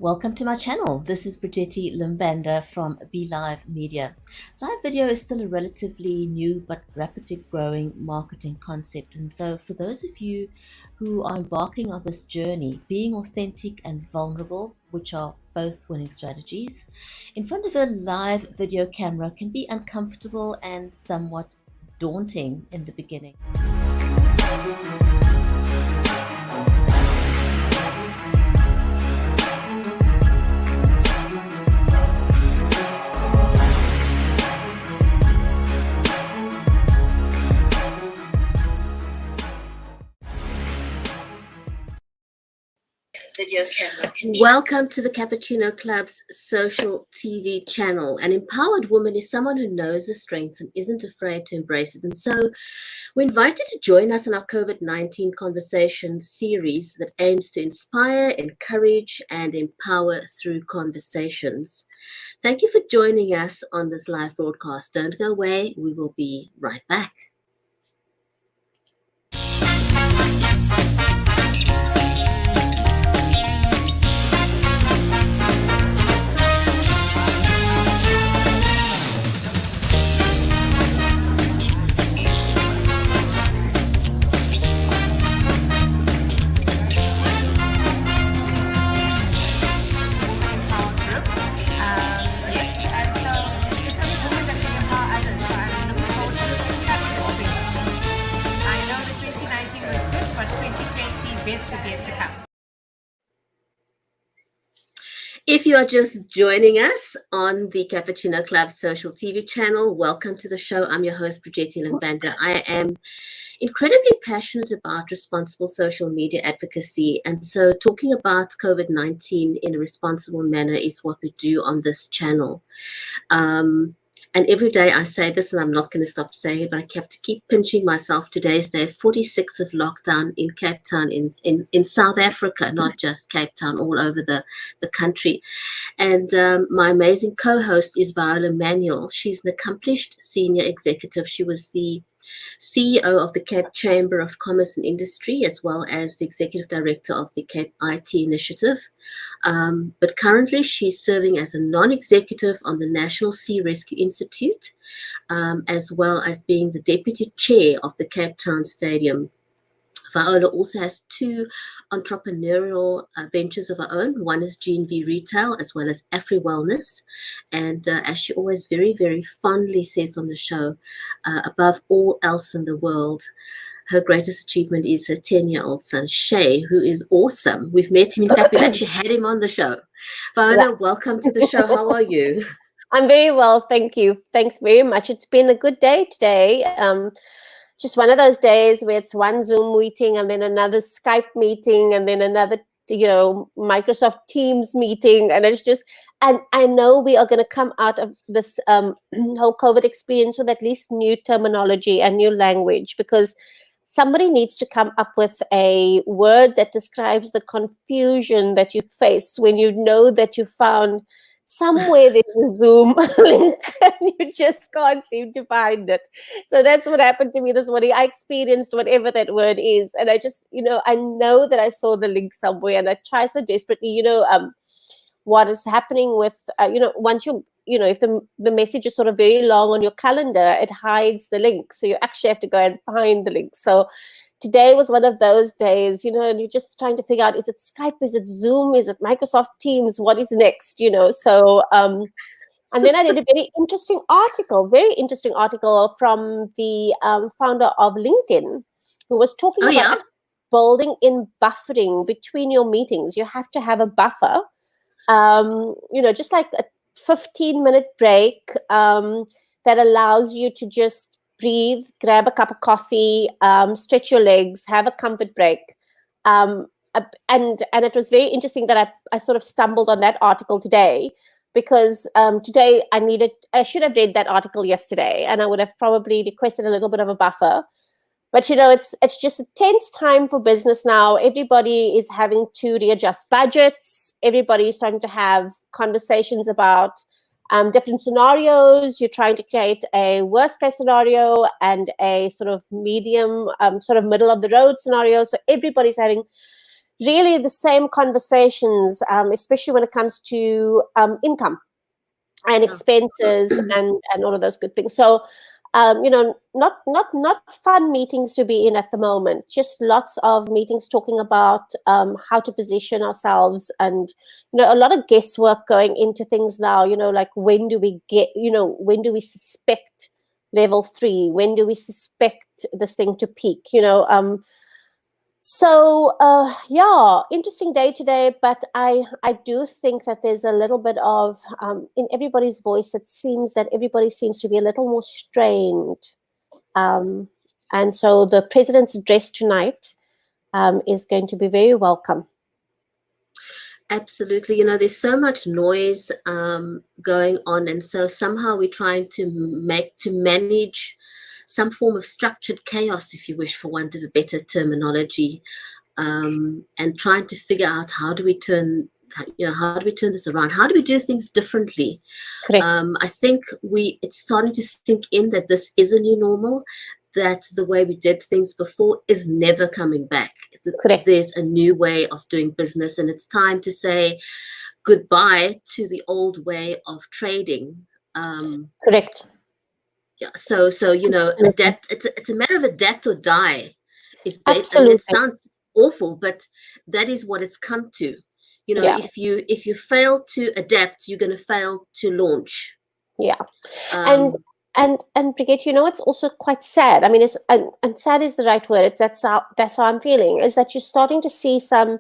Welcome to my channel. This is Brigetti Limbanda from Be Live Media. Live video is still a relatively new but rapidly growing marketing concept. And so for those of you who are embarking on this journey, being authentic and vulnerable, which are both winning strategies, in front of a live video camera can be uncomfortable and somewhat daunting in the beginning. Welcome to the CuppaChino Club's social TV channel. An empowered woman is someone who knows her strengths and isn't afraid to embrace it. And so we're invited to join us in our COVID-19 conversation series that aims to inspire, encourage, and empower through conversations. Thank you for joining us on this live broadcast. Don't go away. We will be right back. If you are just joining us on the CuppaChino Club social TV channel, welcome to the show. I'm your host, Brigetti Limbanda. I am incredibly passionate about responsible social media advocacy. And so talking about COVID-19 in a responsible manner is what we do on this channel. And every day I say this, and I'm not going to stop saying it, but I have to keep pinching myself. Today's day 46 of lockdown in Cape Town, in South Africa, not just Cape Town, all over the country. And my amazing co-host is Viola Manuel. She's an accomplished senior executive. She was the CEO of the Cape Chamber of Commerce and Industry, as well as the Executive Director of the Cape IT Initiative. But currently she's serving as a non-executive on the National Sea Rescue Institute, as well as being the Deputy Chair of the Cape Town Stadium. Viola also has two entrepreneurial ventures of her own. One is G&V Retail, as well as Afri Wellness. And as she always very, very fondly says on the show, above all else in the world, her greatest achievement is her 10-year-old son, Shay, who is awesome. We've met him. In fact, we've actually had him on the show. Viola, welcome to the show. How are you? I'm very well, thank you. Thanks very much. It's been a good day today. Just one of those days where it's one Zoom meeting and then another Skype meeting and then another, Microsoft Teams meeting. And it's just, and I know we are going to come out of this whole COVID experience with at least new terminology and new language, because somebody needs to come up with a word that describes the confusion that you face when you know that you found somewhere there's a Zoom link and you just can't seem to find it. So that's what happened to me this morning. I experienced whatever that word is. And I just, I know that I saw the link somewhere and I try so desperately, what is happening with, once if the message is sort of very long on your calendar, it hides the link. So you actually have to go and find the link. So today was one of those days, and you're just trying to figure out, is it Skype, is it Zoom, is it Microsoft Teams, what is next, So, and then I did a very interesting article from the founder of LinkedIn, who was talking about building in buffering between your meetings. You have to have a buffer, just like a 15-minute break that allows you to just breathe, grab a cup of coffee, stretch your legs, have a comfort break. And it was very interesting that I sort of stumbled on that article today, because today I should have read that article yesterday and I would have probably requested a little bit of a buffer. But, it's just a tense time for business now. Everybody is having to readjust budgets. Everybody is starting to have conversations about different scenarios. You're trying to create a worst case scenario and a sort of medium, sort of middle of the road scenario. So everybody's having really the same conversations, especially when it comes to income and expenses and all of those good things. So, not fun meetings to be in at the moment. Just lots of meetings talking about how to position ourselves, and a lot of guesswork going into things now. Like when do we suspect level 3? When do we suspect this thing to peak? So yeah, interesting day today, but I do think that there's a little bit of in everybody's voice. It seems that everybody seems to be a little more strained, and so the president's address tonight is going to be very welcome. Absolutely. There's so much noise going on, and so somehow we're trying to manage some form of structured chaos, if you wish, for want of a better terminology, and trying to figure out how do we turn this around? How do we do things differently? Correct. I think it's starting to sink in that this is a new normal, that the way we did things before is never coming back. Correct. There's a new way of doing business, and it's time to say goodbye to the old way of trading. Correct. Yeah. So adapt. It's a matter of adapt or die. Absolutely. I mean, it sounds awful, but that is what it's come to. Yeah. If you fail to adapt, you're going to fail to launch. Yeah. And Brigitte, it's also quite sad. I mean, and sad is the right word. That's how I'm feeling, is that you're starting to see some,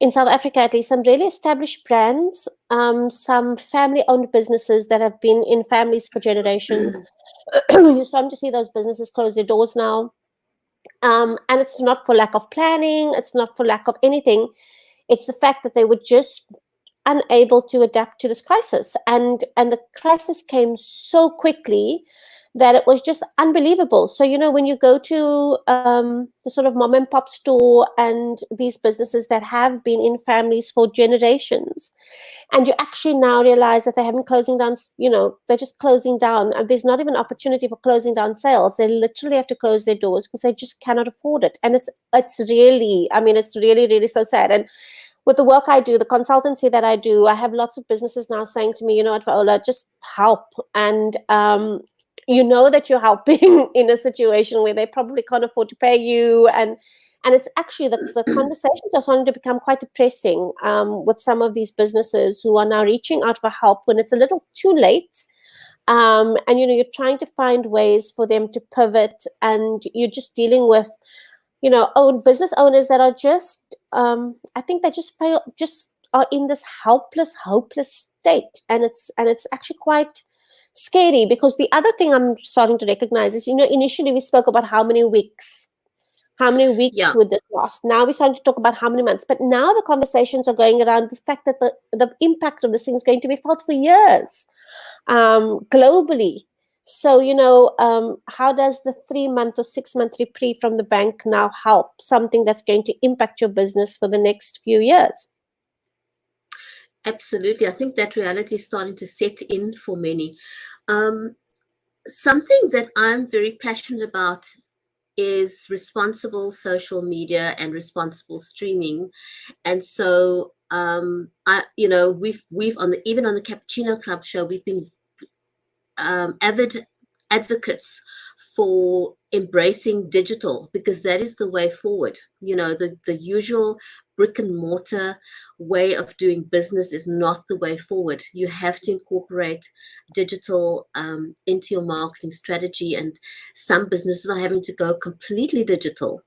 in South Africa at least, some really established brands, some family-owned businesses that have been in families for generations. You're starting to see those businesses close their doors now. And it's not for lack of planning. It's not for lack of anything. It's the fact that they were just unable to adapt to this crisis, and the crisis came so quickly that it was just unbelievable. So when you go to the sort of mom and pop store and these businesses that have been in families for generations, and you actually now realize that they haven't closing down, they're just closing down, and there's not even opportunity for closing down sales. They literally have to close their doors because they just cannot afford it. And it's really, I mean, it's really, really so sad. And with the work I do, the consultancy that I do, I have lots of businesses now saying to me, Viola, just help. And that you're helping in a situation where they probably can't afford to pay you. And it's actually the conversations are starting to become quite depressing with some of these businesses who are now reaching out for help when it's a little too late. And you're trying to find ways for them to pivot, and you're just dealing with business owners that are just, I think they just are in this helpless, hopeless state. And it's actually quite scary, because the other thing I'm starting to recognize is, initially we spoke about how many weeks would this last. Now we're starting to talk about how many months. But now the conversations are going around the fact that the impact of this thing is going to be felt for years, globally. So, how does the 3-month or 6-month reprieve from the bank now help something that's going to impact your business for the next few years? Absolutely. I think that reality is starting to set in for many. Something that I'm very passionate about is responsible social media and responsible streaming. And so, we've even on the CuppaChino Club show, we've been avid advocates for embracing digital, because that is the way forward. The usual brick and mortar way of doing business is not the way forward. You have to incorporate digital into your marketing strategy, and some businesses are having to go completely digital.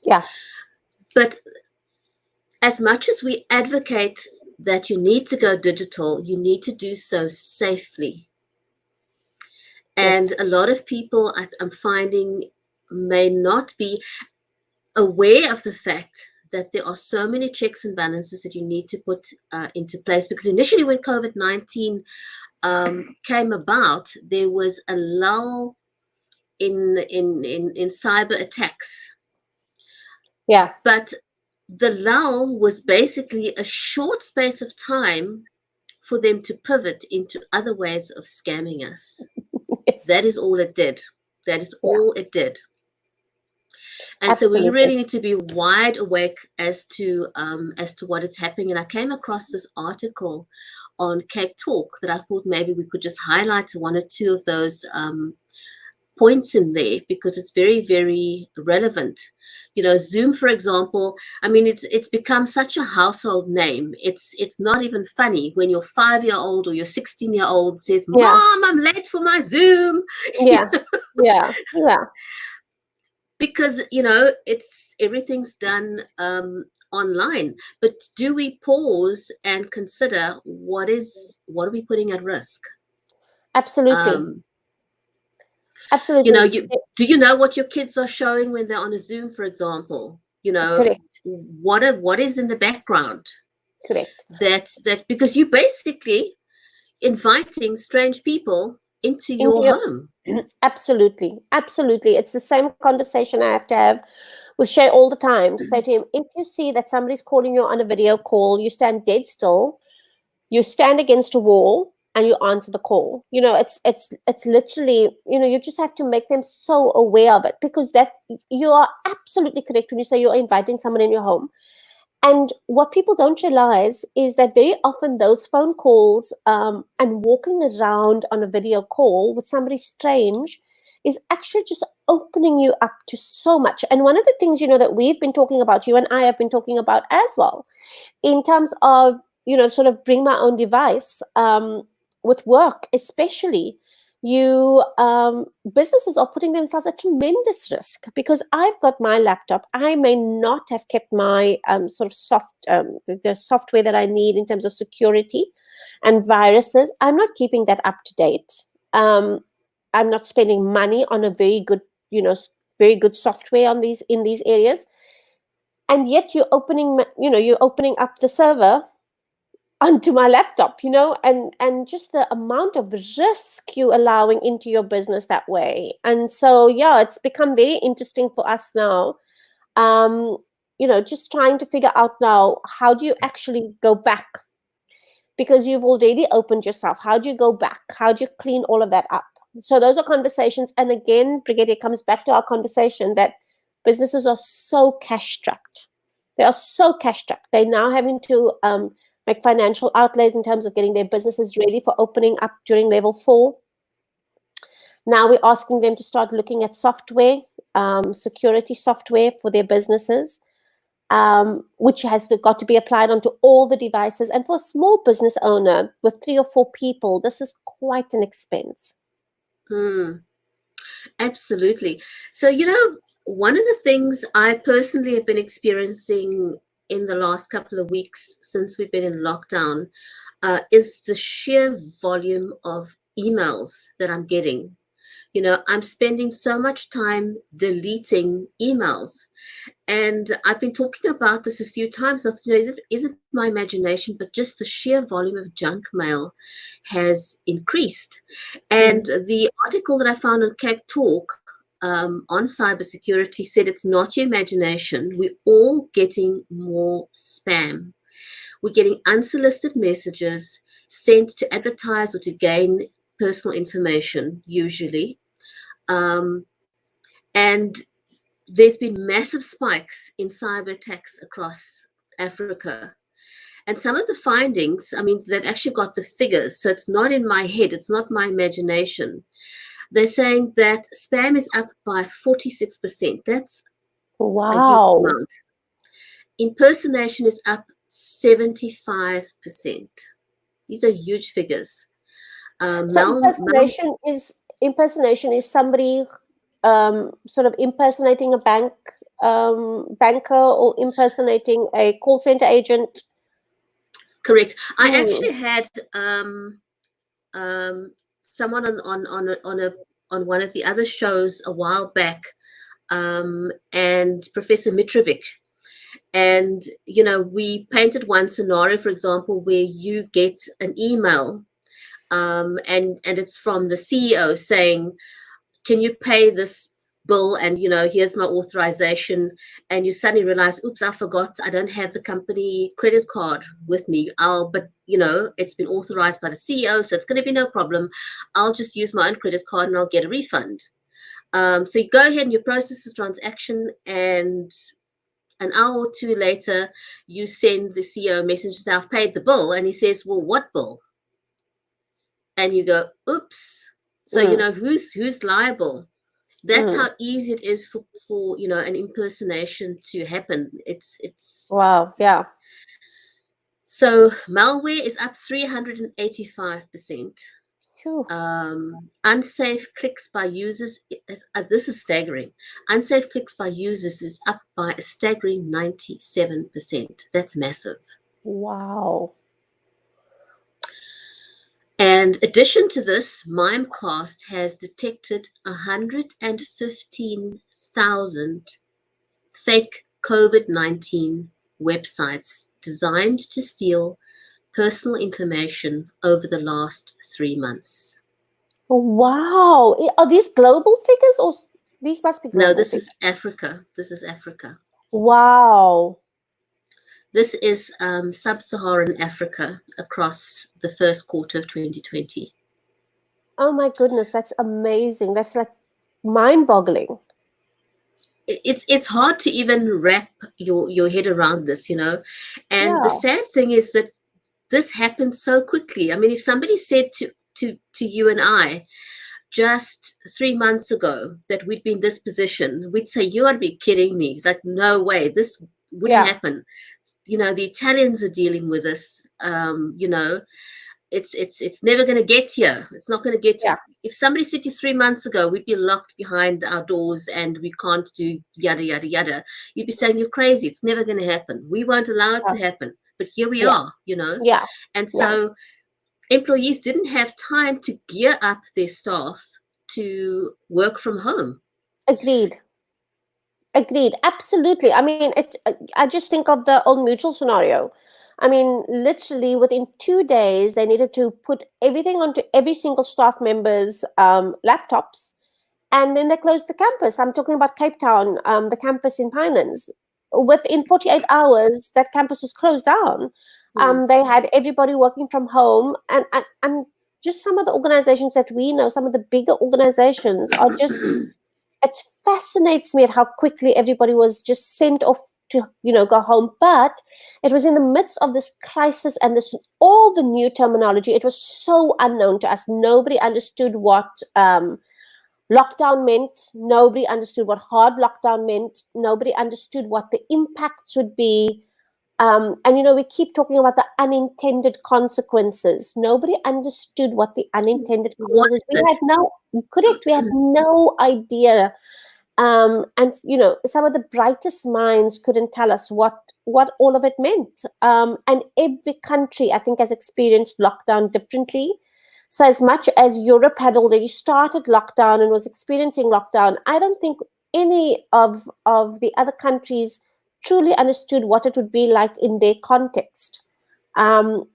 Yeah. But as much as we advocate that you need to go digital, you need to do so safely. And Yes. a lot of people, I'm finding, may not be aware of the fact that there are so many checks and balances that you need to put into place. Because initially, when COVID-19 came about, there was a lull in cyber attacks. Yeah. But the lull was basically a short space of time for them to pivot into other ways of scamming us. Yes. That is all it did. That is all it did. And so we Absolutely. really need to be wide awake as to what is happening. And I came across this article on Cape Talk that I thought maybe we could just highlight one or two of those points in there, because it's very, very relevant. You know, Zoom, for example, I mean, it's become such a household name. It's not even funny when your 5-year-old or your 16-year-old says, Yeah. "Mom, I'm late for my Zoom." Yeah. Yeah. Yeah. Because, you know, everything's done online. But do we pause and consider what are we putting at risk? Absolutely. You know, Absolutely. do you know what your kids are showing when they're on a Zoom, for example? You know, Correct. what is in the background? Correct. That's because you basically inviting strange people into Into your your home. absolutely. Absolutely. It's the same conversation I have to have with Shay all the time, to say to him, if you see that somebody's calling you on a video call, you stand dead still, you stand against a wall, and you answer the call. You know, it's literally, you know, you just have to make them so aware of it, because that, you are absolutely correct when you say you're inviting someone in your home. And what people don't realize is that very often those phone calls, and walking around on a video call with somebody strange, is actually just opening you up to so much. And one of the things, you know, that we've been talking about, you and I have been talking about as well, in terms of, you know, sort of bring my own device, with work especially, you businesses are putting themselves at tremendous risk, because I've got my laptop, I may not have kept my sort of the software that I need in terms of security and viruses, I'm not keeping that up to date. I'm not spending money on a very good, you know, very good software on these, in these areas, and yet you're opening up the server onto my laptop, you know, and just the amount of risk you allowing into your business that way. And so, yeah, it's become very interesting for us now, um you know, just trying to figure out now, how do you actually go back, because you've already opened yourself, how do you go back, how do you clean all of that up? So those are conversations. And again, Brigitte, it comes back to our conversation that businesses are so cash strapped. They are so cash strapped. They're now having to make financial outlays in terms of getting their businesses ready for opening up during level 4. Now we're asking them to start looking at software, security software for their businesses, which has got to be applied onto all the devices. And for a small business owner with 3 or 4 people, this is quite an expense. Absolutely. So, you know, one of the things I personally have been experiencing in the last couple of weeks since we've been in lockdown is the sheer volume of emails that I'm getting. You know, I'm spending so much time deleting emails. And I've been talking about this a few times. You know, is it my imagination? But just the sheer volume of junk mail has increased. And the article that I found on Cape Talk on cybersecurity said it's not your imagination. We're all getting more spam. We're getting unsolicited messages sent to advertise or to gain personal information, usually. And there's been massive spikes in cyber attacks across Africa. And some of the findings, I mean, they've actually got the figures, so it's not in my head, it's not my imagination. They're saying that spam is up by 46%. That's a huge Wow. amount. Impersonation is up 75%. These are huge figures. So impersonation is somebody sort of impersonating a banker, or impersonating a call center agent. Correct. I actually had someone on one of the other shows a while back, and Professor Mitrovic. And, you know, we painted one scenario, for example, where you get an email and it's from the CEO saying, can you pay this bill? And, you know, here's my authorization. And you suddenly realize, oops, I forgot, I don't have the company credit card with me. But, you know, it's been authorized by the CEO, so it's going to be no problem. I'll just use my own credit card and I'll get a refund. So you go ahead and you process the transaction, and an hour or two later, you send the CEO a message to say, I've paid the bill. And he says, well, what bill? And you go, oops. So, who's liable? That's how easy it is for an impersonation to happen. It's Wow. Yeah. So malware is up 385%. Phew. Unsafe clicks by users this is staggering. Unsafe clicks by users is up by a staggering 97%. That's massive. Wow. And addition to this, Mimecast has detected 115,000 fake COVID-19 websites designed to steal personal information over the last 3 months. Wow. Are these global figures, or these must be global? No, this figures? is Africa. This is Africa. Wow. This is sub-Saharan Africa across the first quarter of 2020. Oh my goodness, that's amazing. That's like mind-boggling. It's hard to even wrap your head around this, And Yeah. the sad thing is that this happened so quickly. I mean, if somebody said to you and I just 3 months ago that we'd be in this position, we'd say, you ought to be kidding me. It's like, no way, this wouldn't happen. The Italians are dealing with this. It's never going to get here. It's not going to get. Yeah. If somebody said to you 3 months ago, we'd be locked behind our doors and we can't do yada yada yada, you'd be saying you're crazy. It's never going to happen. We won't allow it to happen. But here we are. Yeah. And so employees didn't have time to gear up their staff to work from home. Agreed. Absolutely. I mean, I just think of the Old Mutual scenario. I mean, literally within 2 days, they needed to put everything onto every single staff member's laptops, and then they closed the campus. I'm talking about Cape Town, the campus in Pinelands. Within 48 hours, that campus was closed down. They had everybody working from home, and just some of the organizations that we know, some of the bigger organizations are just, it fascinates me at how quickly everybody was just sent off to, go home. But it was in the midst of this crisis and this, all the new terminology. It was so unknown to us. Nobody understood what lockdown meant. Nobody understood what hard lockdown meant. Nobody understood what the impacts would be. And we keep talking about the unintended consequences. Nobody understood what the unintended consequences. We had no idea. And some of the brightest minds couldn't tell us what all of it meant. And every country, I think, has experienced lockdown differently. So as much as Europe had already started lockdown and was experiencing lockdown, I don't think any of the other countries truly understood what it would be like in their context. I'm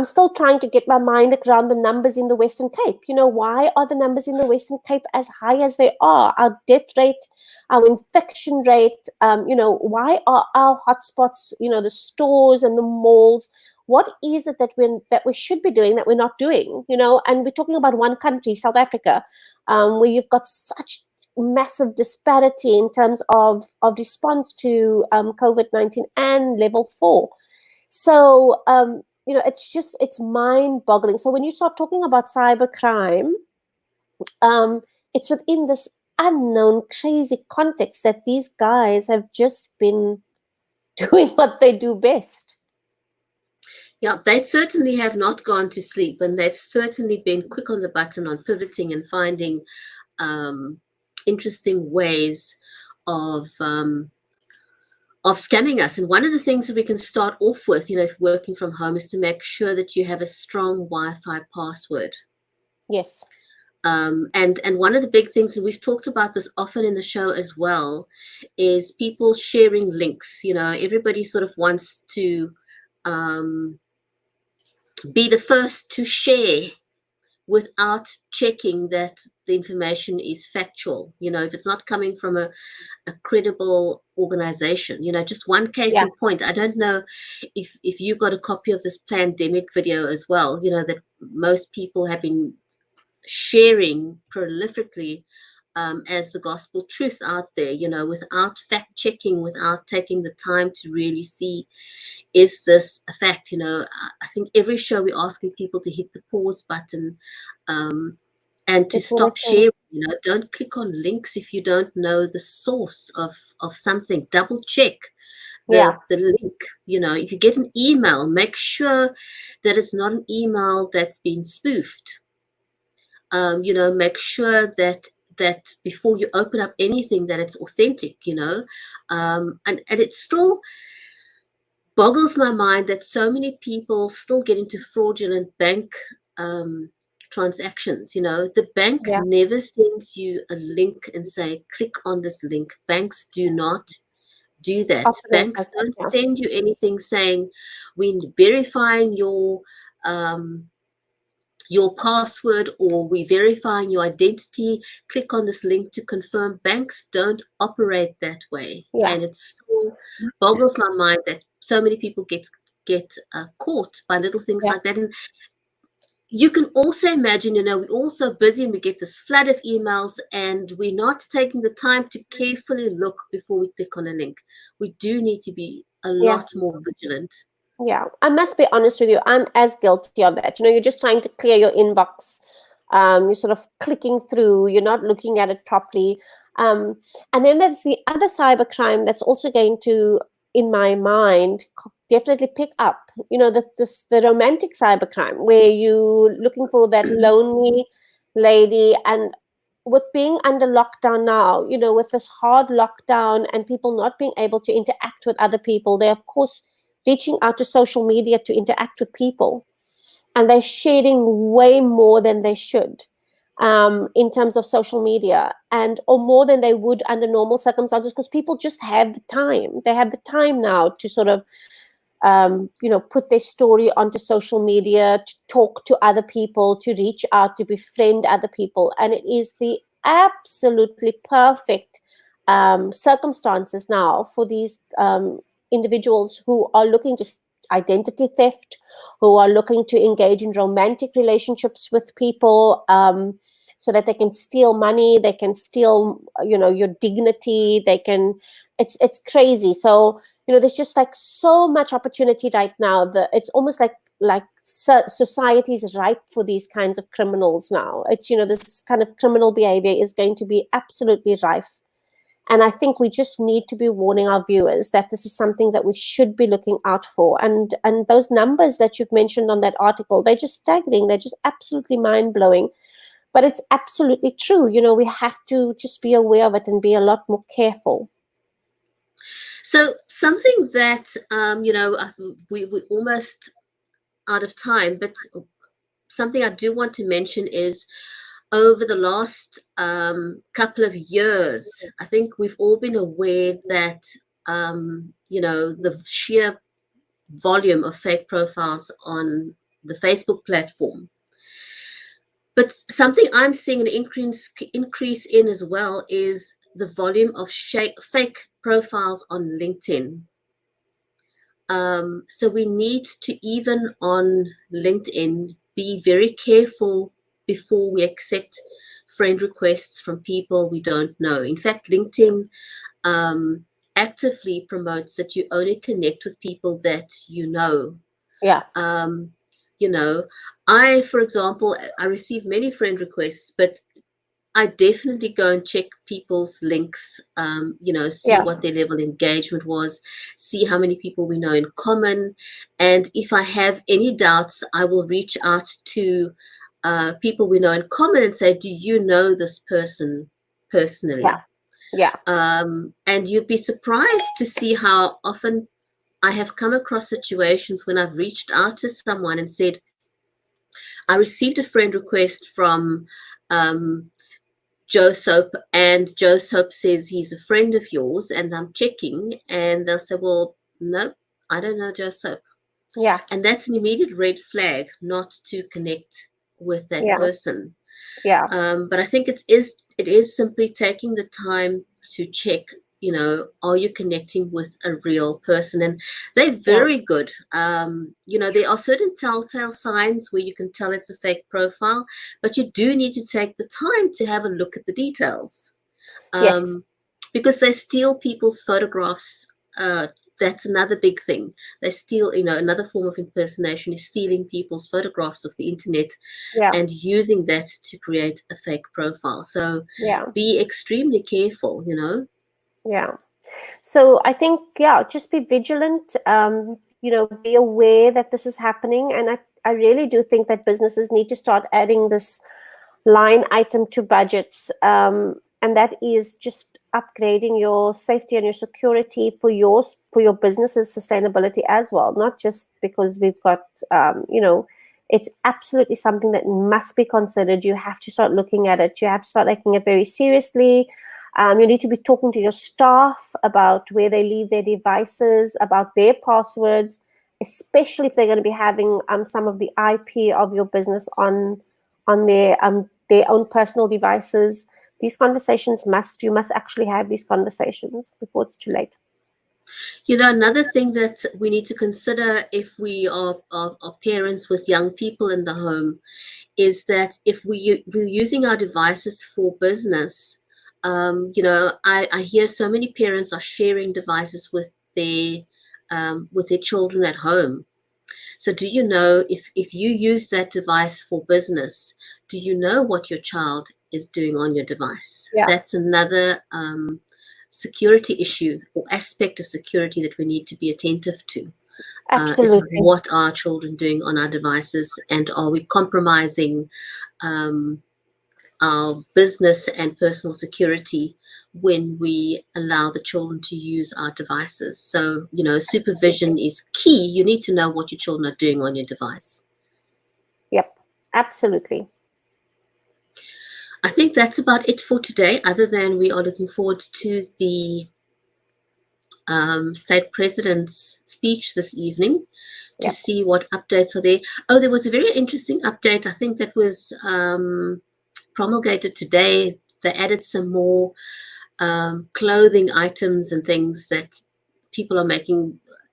still trying to get my mind around the numbers in the Western Cape. Why are the numbers in the Western Cape as high as they are? Our death rate, our infection rate, why are our hotspots, the stores and the malls, what is it that we should be doing that we're not doing? And we're talking about one country, South Africa, where you've got such massive disparity in terms of response to COVID-19 and level 4. So, it's mind-boggling. So when you start talking about cybercrime, it's within this unknown, crazy context that these guys have just been doing what they do best. Yeah, they certainly have not gone to sleep, and they've certainly been quick on the button on pivoting and finding interesting ways of scamming us. And one of the things that we can start off with, if working from home, is to make sure that you have a strong Wi-Fi password. Yes. And one of the big things, and we've talked about this often in the show as well, is people sharing links. Everybody sort of wants to be the first to share without checking that the information is factual. If it's not coming from a credible organization. Just one case in point, I don't know if you got a copy of this pandemic video as well, that most people have been sharing prolifically as the gospel truth out there, without fact checking, without taking the time to really see, is this a fact? I think every show we're asking people to hit the pause button, and to stop sharing. Don't click on links if you don't know the source of something. Double check the link. If you get an email, make sure that it's not an email that's been spoofed. Make sure that before you open up anything, that it's authentic. And it still boggles my mind that so many people still get into fraudulent bank transactions. The bank never sends you a link and say, click on this link. Banks do not do that. Banks don't send you anything saying, we're verifying your password, or we're verifying your identity. Click on this link to confirm. Banks don't operate that way. And it still boggles my mind that so many people get caught by little things like that. And you can also imagine, we're all so busy and we get this flood of emails and we're not taking the time to carefully look before we click on a link. We do need to be a lot more vigilant. Yeah, I must be honest with you. I'm as guilty of that. You're just trying to clear your inbox. You're sort of clicking through. You're not looking at it properly. And then there's the other cybercrime that's also going to, in my mind, definitely pick up. The romantic cybercrime, where you're looking for that lonely lady. And with being under lockdown now, with this hard lockdown and people not being able to interact with other people, they're, of course, reaching out to social media to interact with people, and they're sharing way more than they should in terms of social media, or more than they would under normal circumstances, because people just have the time. They have the time now to sort of put their story onto social media, to talk to other people, to reach out, to befriend other people. And it is the absolutely perfect circumstances now for these individuals who are looking to identity theft, who are looking to engage in romantic relationships with people, so that they can steal money, they can steal, your dignity, it's crazy. So, there's just like so much opportunity right now that it's almost like society is ripe for these kinds of criminals now. It's, this kind of criminal behavior is going to be absolutely rife. And I think we just need to be warning our viewers that this is something that we should be looking out for. And those numbers that you've mentioned on that article, they're just staggering. They're just absolutely mind-blowing. But it's absolutely true. We have to just be aware of it and be a lot more careful. So something that, we're almost out of time, but something I do want to mention is, over the last couple of years, I think we've all been aware that, the sheer volume of fake profiles on the Facebook platform. But something I'm seeing an increase in as well is the volume of fake profiles on LinkedIn. So we need to, even on LinkedIn, be very careful before we accept friend requests from people we don't know. In fact, LinkedIn actively promotes that you only connect with people that you know. Yeah. I, for example, I receive many friend requests, but I definitely go and check people's links, see what their level of engagement was, see how many people we know in common. And if I have any doubts, I will reach out to people we know in common and say, do you know this person personally? Yeah. And you'd be surprised to see how often I have come across situations when I've reached out to someone and said, I received a friend request from Joe Soap, and Joe Soap says he's a friend of yours, and I'm checking, and they'll say, well, no, I don't know Joe Soap. Yeah. And that's an immediate red flag not to connect with that person. Yeah. But I think it is simply taking the time to check you know, are you connecting with a real person? And they're Yeah. very good. You know, there are certain telltale signs where you can tell it's a fake profile, but you do need to take the time to have a look at the details. Yes. Because they steal people's photographs. That's another big thing. They steal, you know, another form of impersonation is stealing people's photographs off the internet Yeah. and using that to create a fake profile. So Yeah. be extremely careful, you know. Yeah. So I think, yeah, just be vigilant, you know, be aware that this is happening. And I really do think that businesses need to start adding this line item to budgets. And that is just upgrading your safety and your security for your business's sustainability as well, not just because we've got, you know, it's absolutely something that must be considered. You have to start looking at it. You have to start taking it very seriously. You need to be talking to your staff about where they leave their devices, about their passwords, especially if they're going to be having some of the IP of your business on their own personal devices. These conversations you must actually have these conversations before it's too late. You know, another thing that we need to consider if we are parents with young people in the home is that if we're using our devices for business, you know, I hear so many parents are sharing devices with their children at home. So do you know if you use that device for business, do you know what your child is doing on your device? Yeah, That's another security issue or aspect of security that we need to be attentive to. Is absolutely. what are children doing on our devices, and are we compromising um, our business and personal security when we allow the children to use our devices? So, you know, supervision is key. You need to know what your children are doing on your device. Yep, absolutely. I think that's about it for today, other than we are looking forward to the state president's speech this evening to Yep. see what updates are there. Oh, there was a very interesting update. I think that was promulgated today. They added some more clothing items and things that people are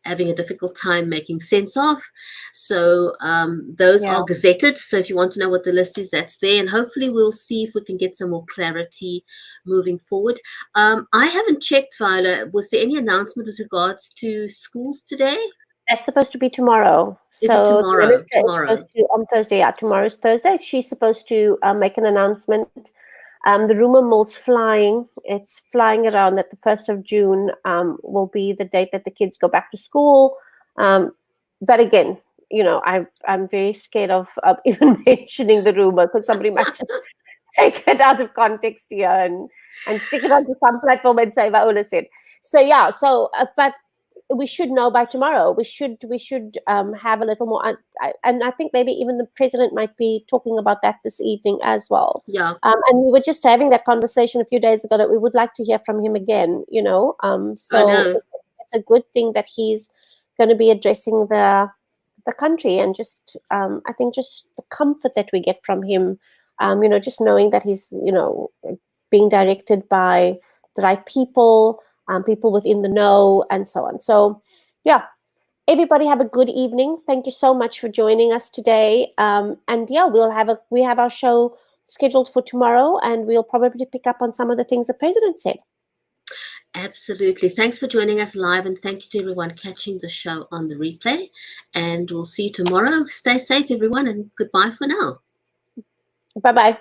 having a difficult time making sense of. So those Yeah. are gazetted. So if you want to know what the list is, that's there. And hopefully we'll see if we can get some more clarity moving forward. I haven't checked, Viola. Was there any announcement with regards to schools today? That's supposed to be tomorrow. Is it So the tomorrow? minister is Tomorrow. supposed to on Thursday. Yeah, tomorrow's Thursday. She's supposed to make an announcement. The rumor mill's flying. It's flying around that the 1st of June will be the date that the kids go back to school. But again, you know, I'm very scared of even mentioning the rumor because somebody might just take it out of context here and stick it onto some platform and say Viola said. So yeah, but we should know by tomorrow. We should have a little more, and I think maybe even the president might be talking about that this evening as well. Yeah. And we were just having that conversation a few days ago that we would like to hear from him again. You know, I so know. it's a good thing that he's going to be addressing the country, and just I think just the comfort that we get from him. You know, just knowing that he's being directed by the right people. People within the know, and so on. So, yeah, everybody have a good evening. Thank you so much for joining us today. And yeah, we have our show scheduled for tomorrow, and we'll probably pick up on some of the things the president said. Absolutely. Thanks for joining us live, and thank you to everyone catching the show on the replay. And we'll see you tomorrow. Stay safe, everyone, and goodbye for now. Bye bye.